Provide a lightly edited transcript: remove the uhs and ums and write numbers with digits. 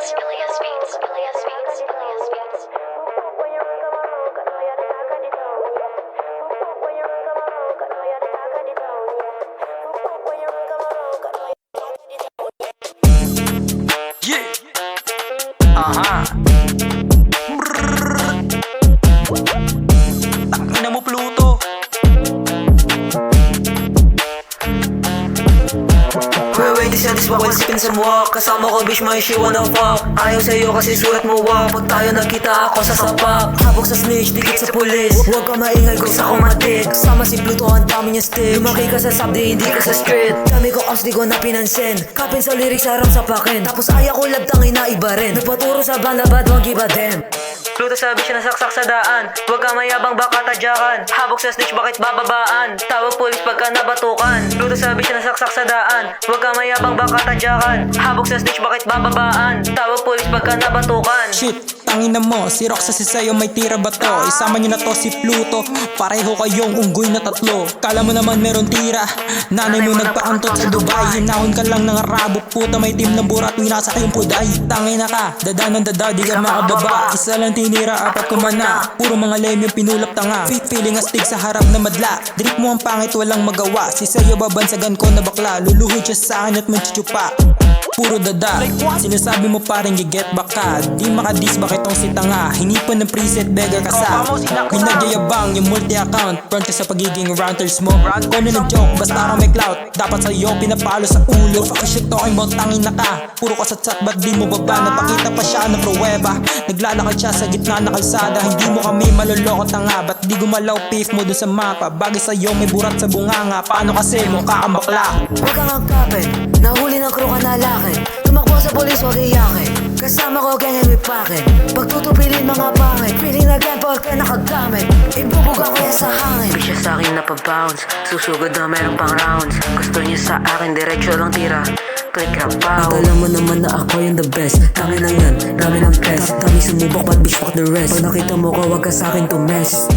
Yeah. Aha. Tangina mo, Pluto. Wait, this wak, while sipping some walk. Kasama ko, bitch, my she wanna fuck. Ayaw sa'yo kasi sulat mo wak. Pag tayo nagkita ako sa sapak. Habok sa snitch, dikit sa pulis. Huwag ka maingay kung sa kumatik. Kasama si Pluto, ang dami niya stick. Lumaki ka sa subdi, hindi ka sa street. Dami ko ops, di ko na pinansin. Kapin sa lyrics, harang sa pakin. Tapos ayaw ko labtangin na iba rin. Nagpaturo sa banda, but don't give a damn. Pluto sabi siya nasaksak sa daan. Huwag ka mayabang baka tadyakan. Habok sa snitch bakit bababaan. Tawag pulis pagka nabatukan. Pluto sabi siya nasaksak sa daan. Huwag ka mayabang baka tadyakan. Habok sa snitch bakit bababaan. Tawag pulis pagka nabatukan. Shit, tangina mo, si Roxas si sa'yo may tira ba to? Isama nyo na to si Pluto, pareho kayong unggoy na tatlo. Kala mo naman meron tira, nanay mo nagpakantot sa Dubai. Hinahon ka lang ng arabo, puta may team ng burat, winasa kayong puday. Tangina ka, dada ng dada, di ka makababa. Isa lang tinira, apat kumana, puro mga lame yung pinulap tanga. Feeling astig sa harap na madla, drip mo ang pangit walang magawa. Si sa'yo babansagan ko na bakla, luluhod siya sa akin at magchuchupa. Puro dada, sinasabi mo parang giget back ka. Di makadis bakit tong si tanga. Hingi pa ng preset, beggar ka sa pinagyayabang yung multi-account. Front ka sa pagiging ranters mo. Kono ng joke, basta ka may clout. Dapat sa'yo pinapalo sa ulo. Fuck shit talking about tangin na ka. Puro ka sa chat, ba't di mo baba? Napakita pa siya ng pruweba. Naglalakad siya sa gitna na kalsada. Hindi mo kami maloloko tanga. Ba't di gumalaw pif mo dun sa mapa? Bagay sa'yo may burat sa bunganga. Paano kasi mukha kang bakla? Huwag kang agkapin, nahuli ng crew ka na laki. Tumakbo sa polis, huwag iyakin. Kasama ko, gang and may pakin. Pagtutupilin mga pangit, feeling na gan pagka nakagamit. Ibubuga ko yan sa hangin. Di siya sa'kin napabounce, susugod na meron pang rounds. Gusto niya sa akin, diretsyo lang tira. Click rapaw. Akala mo naman na ako yung the best. Tangin lang yan, dami ng press. Dami sumubok, but bitch fuck the rest. Pag nakita mo ko, huwag ka sa'kin to mess.